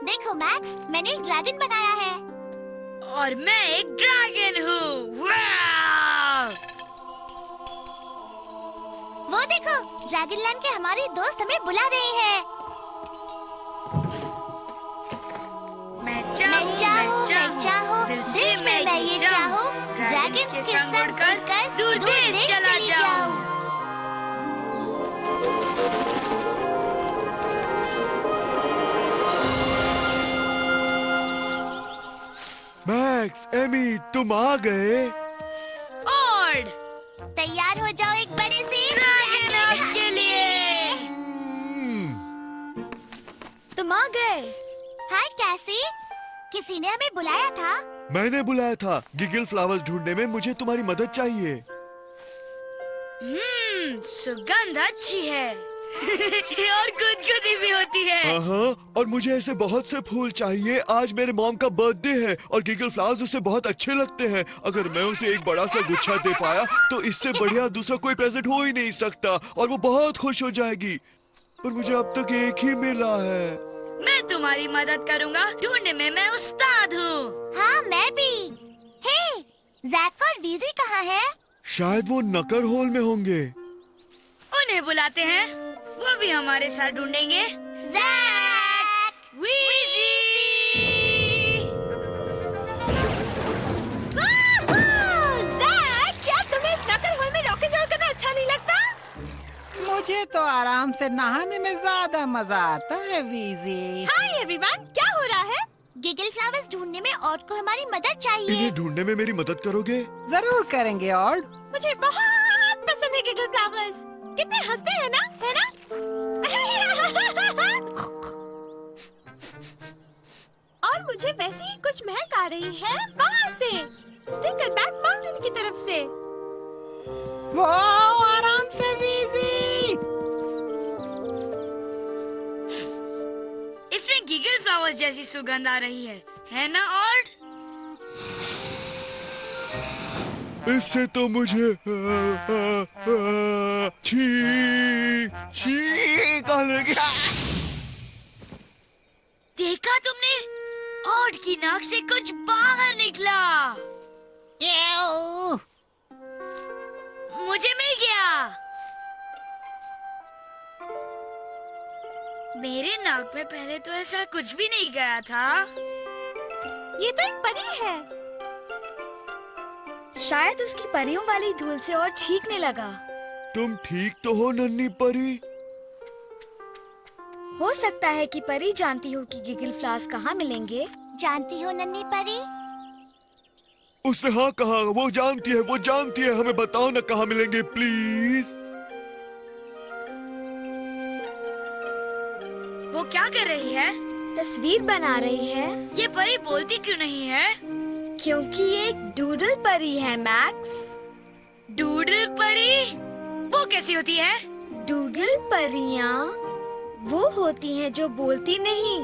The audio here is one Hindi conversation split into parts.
देखो मैक्स, मैंने एक ड्रैगन बनाया है। और मैं एक ड्रैगन हूँ। वाह! वो देखो, ड्रैगन लैंड के हमारे दोस्त हमें बुला रहे हैं। मैं चाहूँ, दिल से मैं ये चाहूँ, ड्रैगन्स के संग उड़कर दूर देश चला जाऊँ। मैक्स, एमी, तुम आ गए। और तैयार हो जाओ एक बड़े से ड्रैगन हग के लिए। तुम आ गए। हाय कैसी, किसी ने हमें बुलाया था। मैंने बुलाया था। गिगल फ्लावर्स ढूंढने में मुझे तुम्हारी मदद चाहिए। सुगंध अच्छी है। और गुदगुदी भी होती है। हाँ, और मुझे ऐसे बहुत से फूल चाहिए। आज मेरे मॉम का बर्थडे है और गिगल फ्लावर्स उसे बहुत अच्छे लगते हैं। अगर मैं उसे एक बड़ा सा गुच्छा दे पाया तो इससे बढ़िया दूसरा कोई प्रेजेंट हो ही नहीं सकता और वो बहुत खुश हो जाएगी। पर मुझे अब तक एक ही मिला है। मैं तुम्हारी मदद करूँगा। ढूंढने में मैं उस्ताद हूँ। हाँ मैं भी। हे, जैक और वीजी कहाँ है? शायद वो नकर होल में होंगे। उन्हें बुलाते हैं, वो भी हमारे साथ ढूंढेंगे। जैक! वीजी! जैक, क्या तुम्हें इस नकर होल में रॉकेट रोल करना अच्छा नहीं लगता? मुझे तो आराम से नहाने में ज्यादा मजा आता है वीजी। हाय एवरीवन, क्या हो रहा है? गिगल फ्लावर्स ढूंढने में और को हमारी मदद चाहिए। इन्हें ढूंढने में मेरी मदद करोगे? जरूर करेंगे। और मुझे बहुत पसंद है गिगल फ्लावर्स। कितने हंसते हैं ना, है ना? और मुझे वैसे ही कुछ महक आ रही है वहाँ से, स्टिकलबैक माउंटेन की तरफ से। वो आराम से वीजी। इसमें गिगल फ्लावर्स जैसी सुगंध आ रही है ना? और इससे तो मुझे छींक आने लगी। देखा तुमने? ऑड की नाक से कुछ बाहर निकला। मुझे मिल गया। मेरे नाक में पहले तो ऐसा कुछ भी नहीं गया था। ये तो एक परी है। शायद उसकी परियों वाली धूल से और छींकने लगा। तुम ठीक तो हो नन्ही परी? हो सकता है कि परी जानती हो कि गिगल फ्लावर्स कहाँ मिलेंगे। जानती हो नन्ही परी? उसने हाँ कहा। वो जानती है, वो जानती है। हमें बताओ ना कहाँ मिलेंगे प्लीज। वो क्या कर रही है? तस्वीर बना रही है। ये परी बोलती क्यों नहीं है? क्योंकि ये एक डूडल परी है मैक्स। डूडल परी? वो कैसी होती है? डूडल परियां वो होती हैं जो बोलती नहीं,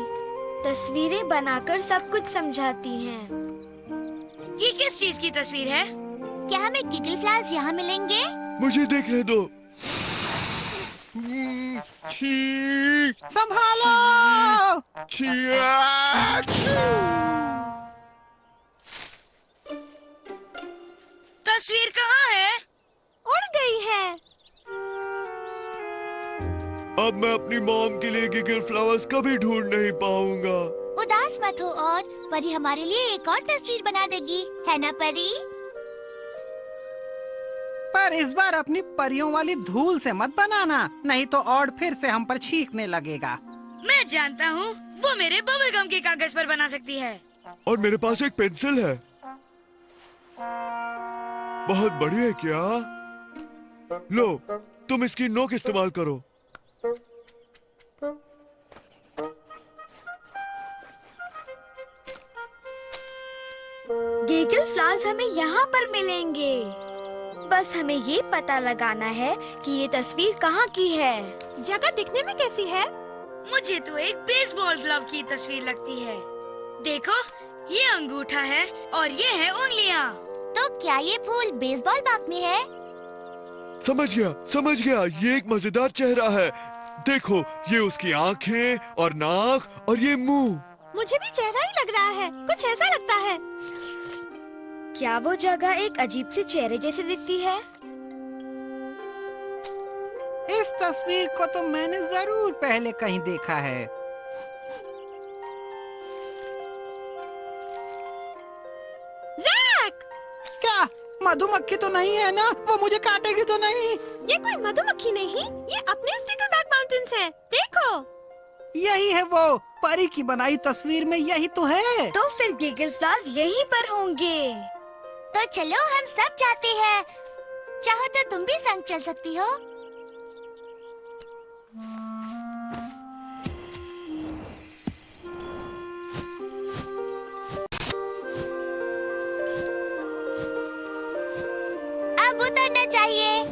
तस्वीरें बनाकर सब कुछ समझाती हैं। ये किस चीज की तस्वीर है? क्या हमें गिगल फ्लावर्स यहाँ मिलेंगे? मुझे देखने दो। छी संभालो। तस्वीर कहाँ है? उड़ गई है। अब मैं अपनी मॉम के लिए गिगल फ्लावर्स कभी ढूंढ नहीं पाऊंगा। उदास मत हो, और परी हमारे लिए एक और तस्वीर बना देगी, है ना परी? पर इस बार अपनी परियों वाली धूल से मत बनाना, नहीं तो ऑड फिर से हम पर छींकने लगेगा। मैं जानता हूँ, वो मेरे बबल गम के कागज पर बना सकती है। और मेरे पास एक पेंसिल है। बहुत बड़ी है क्या? लो, तुम इसकी नोक इस्तेमाल करो। गिगल फ्लावर्स हमें यहाँ पर मिलेंगे। बस हमें ये पता लगाना है कि ये तस्वीर कहाँ की है। जगह दिखने में कैसी है? मुझे तो एक बेसबॉल ग्लव की तस्वीर लगती है। देखो, ये अंगूठा है और ये है उंगलियाँ। तो क्या ये फूल बेसबॉल बैट में है? समझ गया। ये एक मजेदार चेहरा है। देखो, ये उसकी आंखें और नाक और ये मुंह। मुझे भी चेहरा ही लग रहा है, कुछ ऐसा लगता है। क्या वो जगह एक अजीब सी चेहरे जैसी दिखती है? इस तस्वीर को तो मैंने जरूर पहले कहीं देखा है। जैक! क्या मधुमक्खी तो नहीं है ना? वो मुझे काटेगी तो नहीं? ये कोई मधुमक्खी नहीं, ये अपने स्टिकलबैक माउंटेन्स है। देखो, यही है वो परी की बनाई तस्वीर में, यही तो है। तो फिर गिगल फ्लॉस यहीं पर होंगे। तो चलो हम सब जाते हैं। चाहो तो तुम भी संग चल सकती हो। अब उतरना चाहिए।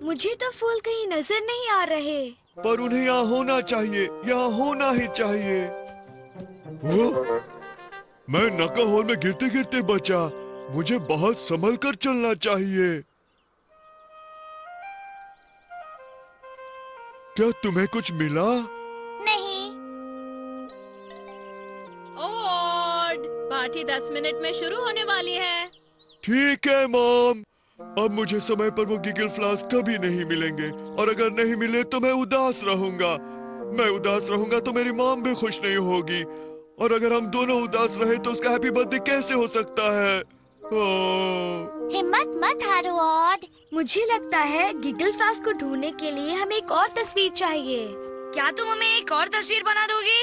मुझे तो फूल कहीं नजर नहीं आ रहे। पर उन्हें यहाँ होना चाहिए, यहाँ होना ही चाहिए। ओ, मैं नका होल में गिरते गिरते बचा। मुझे बहुत संभल कर चलना चाहिए। क्या तुम्हें कुछ मिला? नहीं। ओड, पार्टी 10 मिनट में शुरू होने वाली है। ठीक है मॉम। अब मुझे समय पर वो गिगल फ्लॉस कभी नहीं मिलेंगे, और अगर नहीं मिले तो मैं उदास रहूंगा। मैं उदास रहूंगा तो मेरी मॉम भी खुश नहीं होगी, और अगर हम दोनों उदास रहे तो उसका हैप्पी बर्थडे कैसे हो सकता है? हिम्मत मत हारो ऑड। मुझे लगता है गिगल फ्लॉस को ढूंढने के लिए हमें एक और तस्वीर चाहिए। क्या तुम हमें एक और तस्वीर बना दोगी?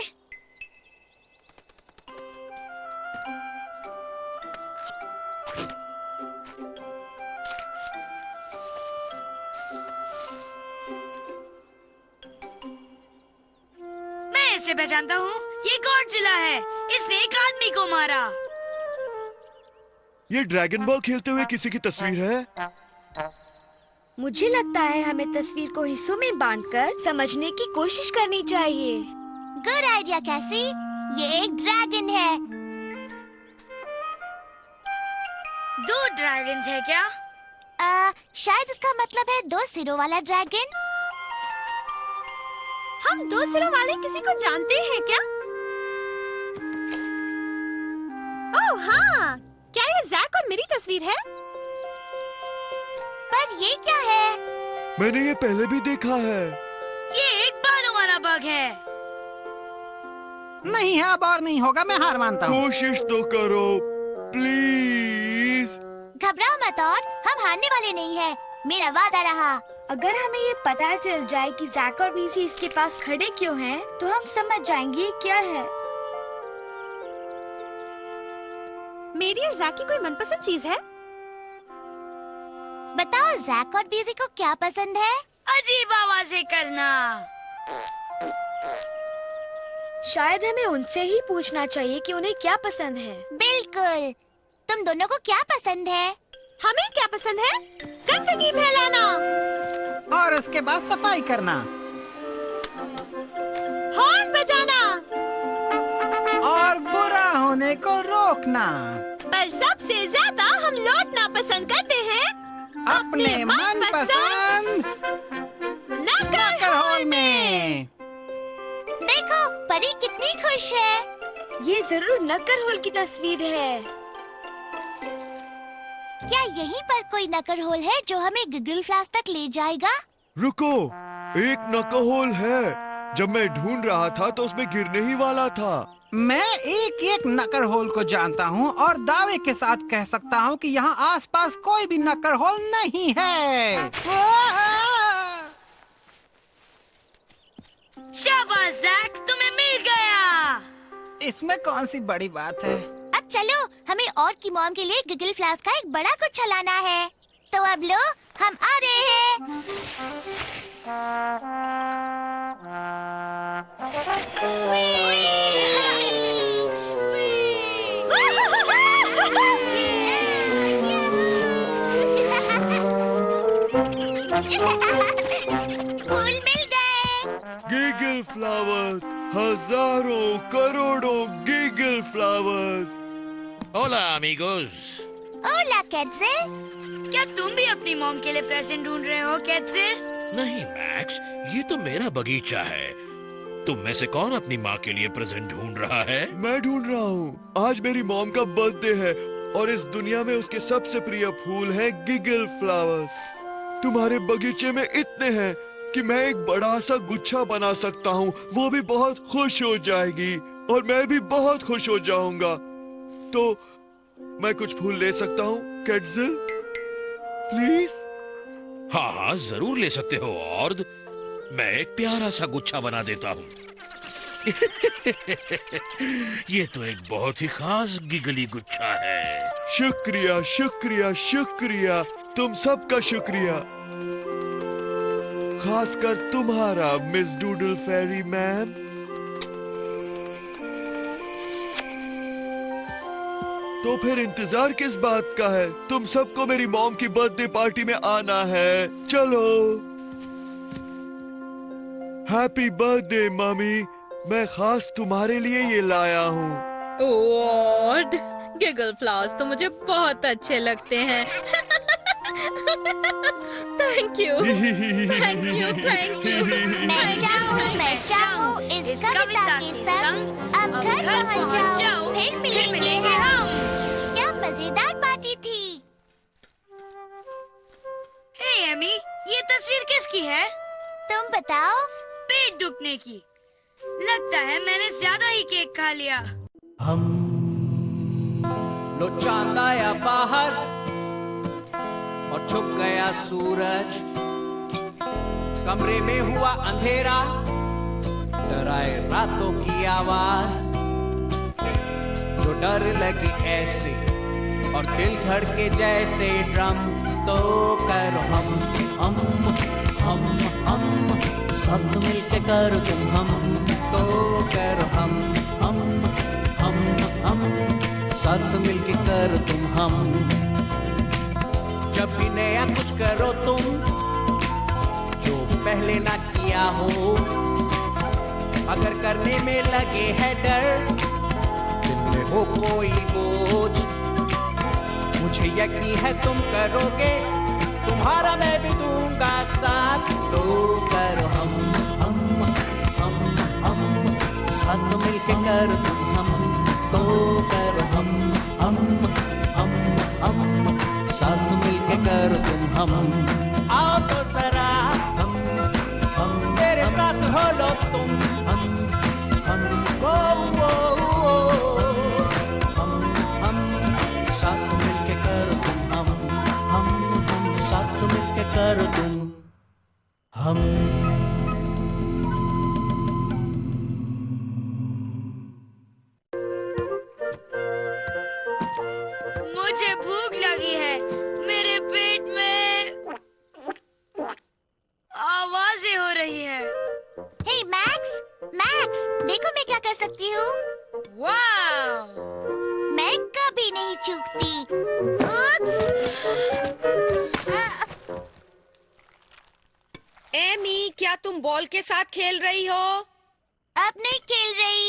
मैं इसे पहचानता हूँ, ये गॉडजिला है। इसने एक आदमी को मारा। ये ड्रैगन बॉल खेलते हुए किसी की तस्वीर है। मुझे लगता है हमें तस्वीर को हिस्सों में बांटकर समझने की कोशिश करनी चाहिए। गुड आइडिया कैसी। ये एक ड्रैगन है। 2 ड्रैगन्स है क्या? शायद इसका मतलब है 2 सिरों वाला ड्रैगन। हम 2 सिरों वाले किसी को जानते हैं क्या? ओह हाँ, क्या ये जैक और मेरी तस्वीर है? पर ये क्या है? मैंने ये पहले भी देखा है। ये एक बालों वाला बग है। नहीं है, अब और नहीं होगा। मैं हार मानता हूँ। कोशिश तो करो प्लीज। घबराओ मत ऑड, हम हारने वाले नहीं हैं। मेरा वादा रहा। अगर हमें ये पता चल जाए कि जैक और बीसी इसके पास खड़े क्यों हैं, तो हम समझ जाएंगे ये क्या है। मेरी और जैक की कोई मनपसंद चीज है? बताओ जैक और बीजी को क्या पसंद है? अजीब आवाजें करना। शायद हमें उनसे ही पूछना चाहिए कि उन्हें क्या पसंद है। बिल्कुल। तुम दोनों को क्या पसंद है? हमें क्या पसंद है? गंदगी फैलाना और उसके बाद सफाई करना, हॉर्न बजाना और बुरा होने को रोकना। पर सबसे ज्यादा हम लौटना पसंद करते हैं अपने मनपसंद नकर हॉल में। देखो परी कितनी खुश है। ये जरूर नकर होल की तस्वीर है। क्या यहीं पर कोई नकर होल है जो हमें गिगल फ्लॉस तक ले जाएगा? रुको, एक नकाहोल है। जब मैं ढूंढ रहा था तो उसमें गिरने ही वाला था। मैं एक एक नकर होल को जानता हूँ और दावे के साथ कह सकता हूँ कि यहाँ आसपास कोई भी नकर होल नहीं है। शाबाश जैक, तुम्हें मिल गया। इसमें कौन सी बड़ी बात है। अब चलो, हमें और की मॉम के लिए गिगल फ्लॉस का एक बड़ा गुच्छा लाना है। तो अब लो, हम आ रहे हैं। फूल मिल गए। गिगल फ्लावर्स, हजारों करोड़ों गिगल फ्लावर्स। Hola, amigos. ओला कैटज़िल। क्या तुम भी अपनी मॉम के लिए प्रेजेंट ढूंढ रहे हो कैटज़िल? नहीं मैक्स, ये तो मेरा बगीचा है। तुम में से कौन अपनी माँ के लिए प्रेजेंट ढूंढ रहा है? मैं ढूंढ रहा हूँ। आज मेरी मॉम का बर्थडे है और इस दुनिया में उसके सबसे प्रिय फूल है गिगल फ्लावर्स। तुम्हारे बगीचे में इतने हैं कि मैं एक बड़ा सा गुच्छा बना सकता हूँ। वो भी बहुत खुश हो जाएगी और मैं भी बहुत खुश हो जाऊंगा। तो मैं कुछ फूल ले सकता हूँ कैटज़िल? प्लीज? हाँ हाँ, जरूर ले सकते हो ऑर्ड। मैं एक प्यारा सा गुच्छा बना देता हूँ। ये तो एक बहुत ही खास गिगली गुच्छा है। शुक्रिया शुक्रिया शुक्रिया, तुम सबका शुक्रिया, खासकर तुम्हारा मिस डूडल फेरी मैम। तो फिर इंतजार किस बात का है? तुम सबको मेरी मॉम की बर्थडे पार्टी में आना है। चलो। हैप्पी बर्थडे मम्मी, मैं खास तुम्हारे लिए ये लाया हूँ। ऑर्ड, गिगल फ्लावर्स तो मुझे बहुत अच्छे लगते हैं। Thank you, thank you, thank you. मैं चाहूँ इस कविता के संग अब घर पहुँच जाऊँ, फिर मिलेंगे हम। क्या मजेदार पार्टी थी। हे एमी, ये तस्वीर किसकी है? तुम बताओ। पेट दुखने की। लगता है मैंने ज्यादा ही केक खा लिया। हम लो चांद आया बाहर और छुप गया सूरज। कमरे में हुआ अंधेरा, डराए रातों की आवाज। जो डर लगी ऐसे और दिल धड़के जैसे ड्रम, तो करो हम साथ मिलके करो तुम हम, तो करो हम साथ मिलके करो तुम हम। जब भी नया कुछ करो तुम जो पहले ना किया हो, अगर करने में लगे है डर, दिल में हो कोई बोझ, मुझे यकीन है तुम करोगे, तुम्हारा मैं भी दूंगा साथ। तो करो हम साथ मिलके करो तुम हम, तो करो हम साथ मिलके करो तुम हम। आओ तो जरा हम मेरे साथ हो लो तुम, हम साथ मिलके करो तुम हम साथ मिलके करो तुम हम। मुझे भूख लगी है। मेरे पेट में आवाजें हो रही है। हे मैक्स, देखो मैं क्या कर सकती हूँ। वाह! मैं कभी नहीं चूकती। उप्स। एमी, क्या तुम बॉल के साथ खेल रही हो? अब नहीं खेल रही।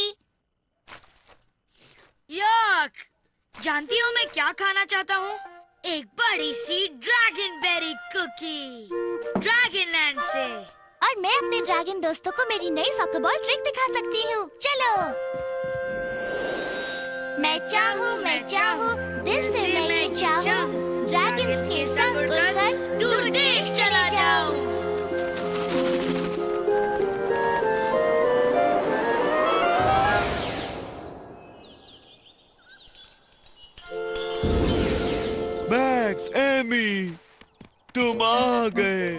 यक! जानती हो मैं क्या खाना चाहता हूँ? एक बड़ी सी dragon berry cookie, dragon land से। और मैं अपने ड्रैगन दोस्तों को मेरी नई सॉकर बॉल ट्रिक दिखा सकती हूँ। चलो। मैं चाहूँ दिल से मैं ये चाहूँ, ड्रैगन्स के संग उड़कर दूर देश चला जाऊँ। मैक्स, एमी, तुम आ गए।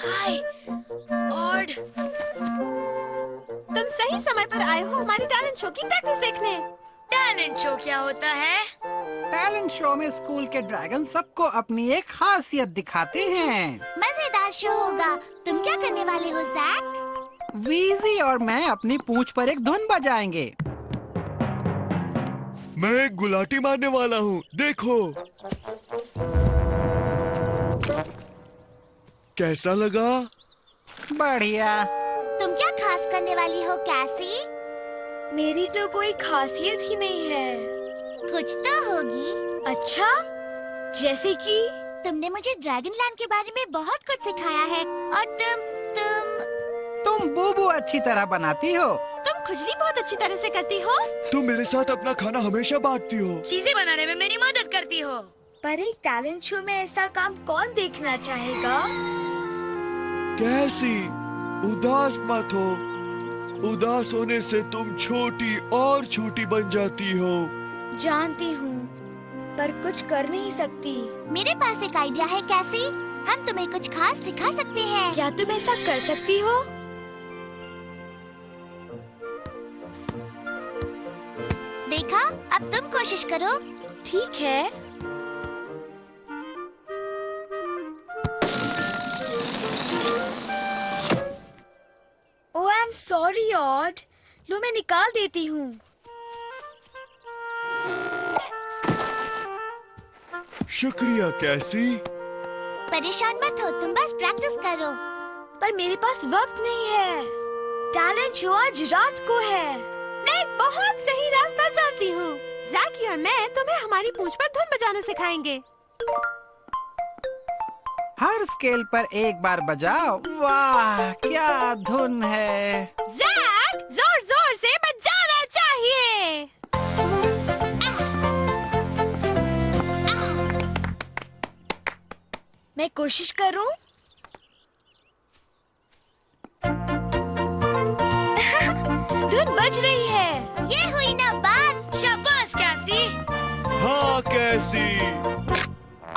हाय, ऑड। तुम सही समय पर आए हो हमारी टैलेंट शो की प्रैक्टिस देखने। टैलेंट शो क्या होता है? टैलेंट शो में स्कूल के ड्रैगन सबको अपनी एक खासियत दिखाते हैं। मजेदार शो होगा। तुम क्या करने वाले हो जैक? वीजी और मैं अपनी पूंछ पर एक धुन बजाएंगे। मैं एक गुलाटी मारने वाला हूँ, देखो। कैसा लगा? बढ़िया। तुम क्या खास करने वाली हो कैसी? मेरी तो कोई खासियत ही नहीं है। कुछ तो होगी। अच्छा, जैसे कि? तुमने मुझे ड्रैगन लैंड के बारे में बहुत कुछ सिखाया है और तुम बूबू अच्छी तरह बनाती हो। तुम खुजली बहुत अच्छी तरह से करती हो। तुम मेरे साथ अपना खाना हमेशा बांटती हो। चीजें बनाने में मेरी मदद करती हो। पर एक टैलेंट शो में ऐसा काम कौन देखना चाहेगा? कैसी? उदास मत हो। उदास होने से तुम छोटी और छोटी बन जाती हो। जानती हूँ, पर कुछ कर नहीं सकती। मेरे पास एक आइडिया है कैसी। हम तुम्हें कुछ खास सिखा सकते हैं। क्या तुम ऐसा कर सकती हो? देखा, अब तुम कोशिश करो। ठीक है। ओह, आई एम सॉरी ऑड। लो, मैं निकाल देती हूँ। शुक्रिया कैसी। परेशान मत हो, तुम बस प्रैक्टिस करो। पर मेरे पास वक्त नहीं है। टैलेंट शो आज रात को है। मैं एक बहुत सही रास्ता जानती हूँ। जैकी और मैं तुम्हें हमारी पूंछ पर धुन बजाना सिखाएंगे। हर स्केल पर एक बार बजाओ। वाह, क्या धुन है। जैक, जोर जोर से बजाना चाहिए। मैं कोशिश करूं? धुन बज रही है। ये हुई ना बात। शाबाश कैसी। हाँ कैसी।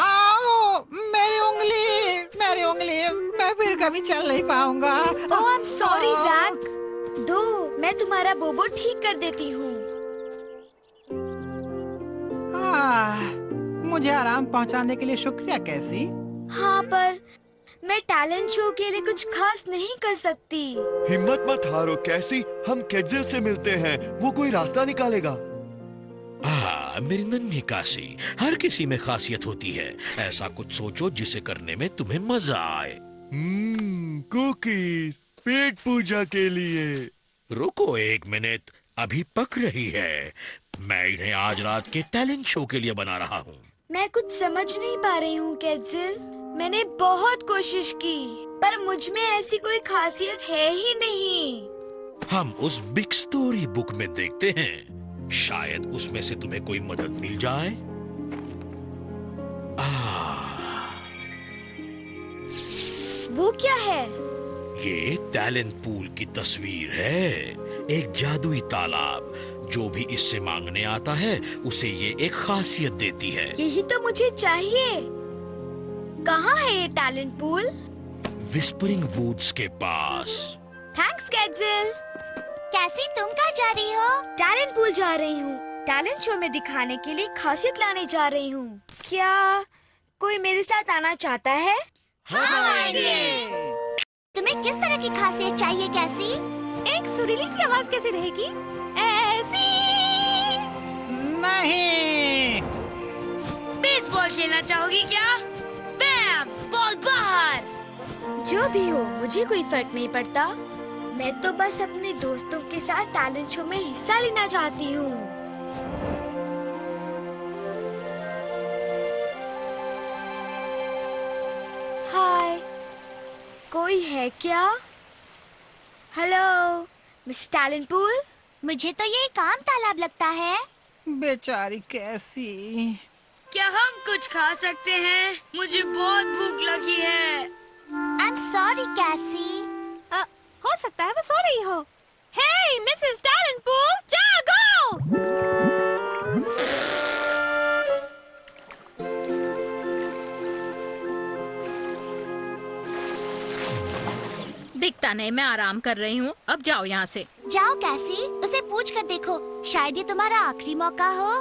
आओ, मेरी उंगली, मेरी उंगली। मैं फिर कभी चल नहीं पाऊंगा। ओह, आई एम सॉरी जैक। दो, मैं तुम्हारा बोबो ठीक कर देती हूँ। मुझे आराम पहुंचाने के लिए शुक्रिया कैसी। हाँ, पर मैं टैलेंट शो के लिए कुछ खास नहीं कर सकती। हिम्मत मत हारो कैसी। हम केटजिल से मिलते हैं, वो कोई रास्ता निकालेगा। मेरी नन्ही काशी, हर किसी में खासियत होती है। ऐसा कुछ सोचो जिसे करने में तुम्हें मजा आए। कुकीज, पेट पूजा के लिए। रुको एक मिनट, अभी पक रही है। मैं इन्हें आज रात के टैलेंट शो के लिए बना रहा हूँ। मैं कुछ समझ नहीं पा रही हूँ केटजिल। मैंने बहुत कोशिश की, पर मुझ में ऐसी कोई खासियत है ही नहीं। हम उस बिग स्टोरी बुक में देखते हैं, शायद उसमें से तुम्हें कोई मदद मिल जाए। वो क्या है? ये टैलेंट पूल की तस्वीर है। एक जादुई तालाब। जो भी इससे मांगने आता है उसे ये एक खासियत देती है। यही तो मुझे चाहिए। कहाँ है ये टैलेंट पूल? विस्परिंग वुड्स के पास। थैंक्स केटजिल। कैसी, तुम कहाँ जा रही हो? टैलेंट पूल जा रही हूँ। टैलेंट शो में दिखाने के लिए खासियत लाने जा रही हूँ। क्या कोई मेरे साथ आना चाहता है? तुम्हें किस तरह की खासियत चाहिए कैसी? एक सुरीली सी आवाज कैसी रहेगी? ऐसी। नहीं। बेसबॉल खेलना चाहोगी क्या? बैम, बॉल बाहर। जो भी हो, मुझे कोई फर्क नहीं पड़ता। मैं तो बस अपने दोस्तों के साथ टैलेंट शो में हिस्सा लेना चाहती हूँ। हाय, कोई है क्या? Hello, miss talent pool. मुझे तो ये काम तालाब लगता है। बेचारी कैसी। क्या हम कुछ खा सकते हैं? मुझे बहुत भूख लगी है। आई एम सॉरी कैसी। हो सकता है वो सो रही हो। हे मिसेस टैलेंट पूल, जागो! दिखता नहीं, मैं आराम कर रही हूँ। अब जाओ यहाँ से। जाओ कैसी, उसे पूछ कर देखो, शायद ये तुम्हारा आखिरी मौका हो।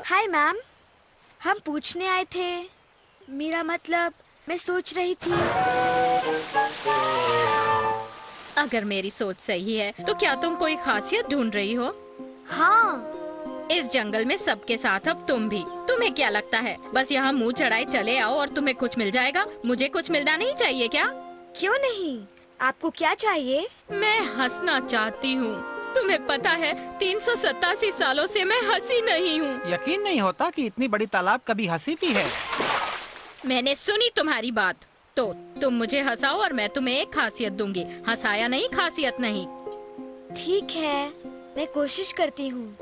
हाय मैम, हम पूछने आए थे। मेरा मतलब, मैं सोच रही थी। अगर मेरी सोच सही है तो क्या तुम कोई खासियत ढूंढ रही हो? हाँ। इस जंगल में सबके साथ अब तुम भी। तुम्हें क्या लगता है बस यहाँ मुंह चढ़ाए चले आओ और तुम्हें कुछ मिल जाएगा? मुझे कुछ मिलना नहीं चाहिए क्या? क्यों नहीं? आपको क्या चाहिए? मैं हंसना चाहती हूँ। तुम्हें पता है 387 सालों से मैं हंसी नहीं हूँ। यकीन नहीं होता कि इतनी बड़ी तालाब कभी हंसी भी है। मैंने सुनी तुम्हारी बात, तो तुम मुझे हंसाओ और मैं तुम्हें एक खासियत दूंगी। हंसाया नहीं, खासियत नहीं। ठीक है, मैं कोशिश करती हूँ।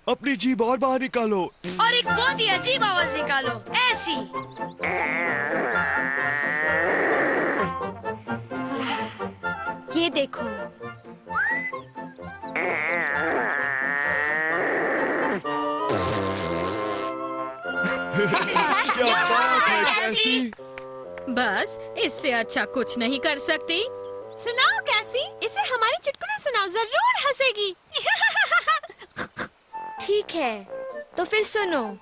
अपनी जीभ और बाहर निकालो। और एक बहुत ही अजीब आवाज निकालो, ऐसी। ये देखो। क्या बात है कैसी? बस इससे अच्छा कुछ नहीं कर सकती। सुनाओ कैसी, इसे हमारी चुटकुले सुनाओ, जरूर हंसेगी। ठीक है, तो फिर सुनो।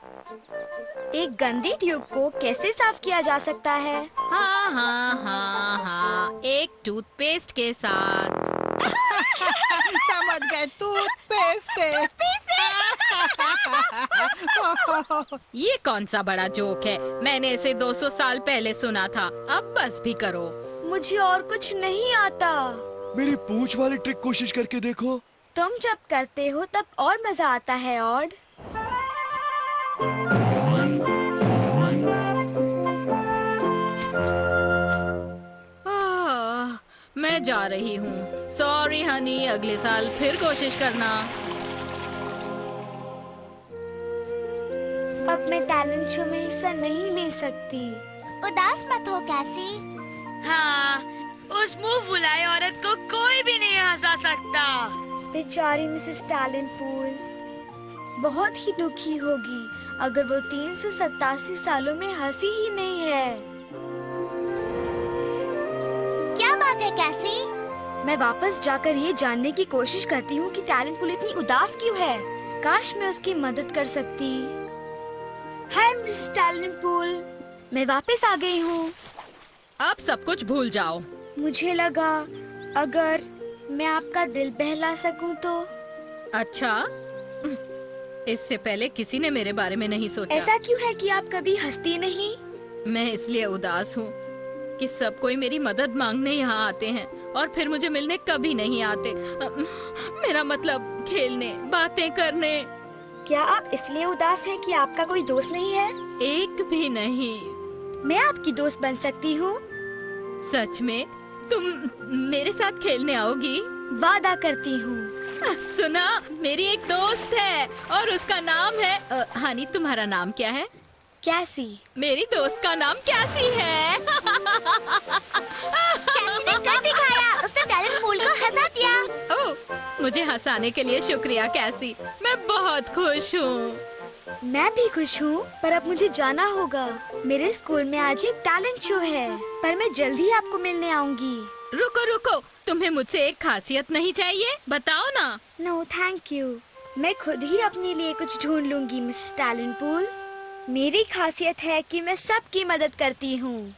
एक गंदी ट्यूब को कैसे साफ किया जा सकता है? हाँ हाँ हाँ हाँ, एक टूथपेस्ट के साथ। समझ गए, टूथपेस्ट से। ये कौन सा बड़ा जोक है? मैंने इसे 200 साल पहले सुना था। अब बस भी करो। मुझे और कुछ नहीं आता। मेरी पूंछ वाली ट्रिक कोशिश करके देखो। तुम जब करते हो तब और मजा आता है। ऑड, मैं जा रही हूँ। सॉरी हनी, अगले साल फिर कोशिश करना। अब मैं टैलेंट शो में हिस्सा नहीं ले सकती। उदास मत हो कैसी। हाँ, उस मुंह फुलाए औरत को कोई भी नहीं हंसा सकता। बेचारी मिसेस टैलेंट पूल बहुत ही दुखी होगी अगर वो 387 सालों में हंसी ही नहीं है। क्या बात है कैसी? मैं वापस जाकर ये जानने की कोशिश करती हूँ कि टैलेंट पूल इतनी उदास क्यों है। काश मैं उसकी मदद कर सकती। हाय मिसेस टैलेंट पूल, मैं वापस आ गई हूँ। अब सब कुछ भूल जाओ। मुझे लगा अगर मैं आपका दिल बहला सकूं तो। अच्छा, इससे पहले किसी ने मेरे बारे में नहीं सोचा। ऐसा क्यों है कि आप कभी हंसती नहीं? मैं इसलिए उदास हूँ कि सब कोई मेरी मदद मांगने यहाँ आते हैं और फिर मुझे मिलने कभी नहीं आते। मेरा मतलब खेलने, बातें करने। क्या आप इसलिए उदास हैं कि आपका कोई दोस्त नहीं है? एक भी नहीं। मैं आपकी दोस्त बन सकती हूँ। सच में? तुम मेरे साथ खेलने आओगी? वादा करती हूँ। सुना, मेरी एक दोस्त है और उसका नाम है हानी। तुम्हारा नाम क्या है? कैसी। मेरी दोस्त का नाम कैसी है। कैसी ने कर दिखाया, उसने टैलेंट पूल को हंसा दिया। ओह, मुझे हंसाने के लिए शुक्रिया कैसी। मैं बहुत खुश हूँ। मैं भी खुश हूँ, पर अब मुझे जाना होगा। मेरे स्कूल में आज एक टैलेंट शो है, पर मैं जल्द ही आपको मिलने आऊंगी। रुको रुको, तुम्हें मुझसे एक खासियत नहीं चाहिए? बताओ ना। नो थैंक यू, मैं खुद ही अपने लिए कुछ ढूंढ लूंगी मिस टैलेंट पूल। मेरी खासियत है कि मैं सबकी मदद करती हूँ।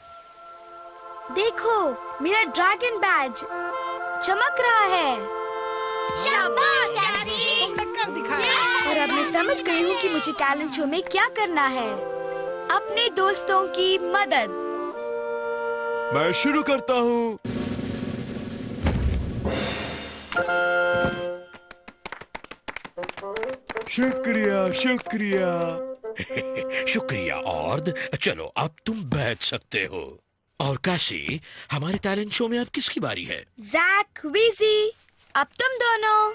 देखो, मेरा ड्रैगन बैज चमक रहा है। शाबाश कैसी। तुमने कर दिखाया। और अब मैं समझ गई हूँ कि मुझे टैलेंट शो में क्या करना है। अपने दोस्तों की मदद। मैं शुरू करता हूँ। शुक्रिया शुक्रिया। शुक्रिया ऑर्ड। चलो अब तुम बैठ सकते हो। और काशी, हमारे टैलेंट शो में अब किसकी बारी है? जैक, वीजी, अब तुम दोनों।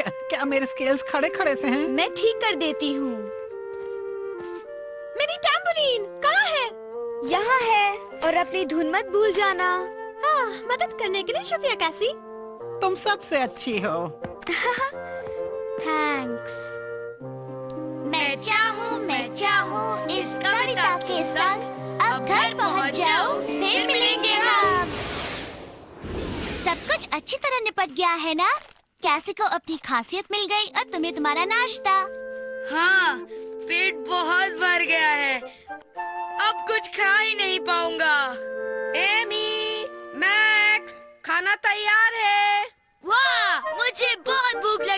क्या मेरे स्केल्स खड़े खड़े से हैं? मैं ठीक कर देती हूँ। मेरी टैम्बोलिन कहाँ है? यहाँ है, और अपनी धुन मत भूल जाना। हाँ, मदद करने के लिए शुक्रिया कैसी। तुम सबसे अच्छी हो। थैंक्स। मैं चाहूँ इस कविता के संग अब घर पहुँच जाऊँ, फिर मिलेंगे हम। सब कुछ अच्छी तरह निपट गया है ना? कैसी को अपनी खासियत मिल गई और तुम्हें तुम्हारा नाश्ता। हाँ, पेट बहुत भर गया है। अब कुछ खा ही नहीं पाऊंगा। एमी, मैक्स, खाना तैयार है। वाह, मुझे बहुत भूख लगी है।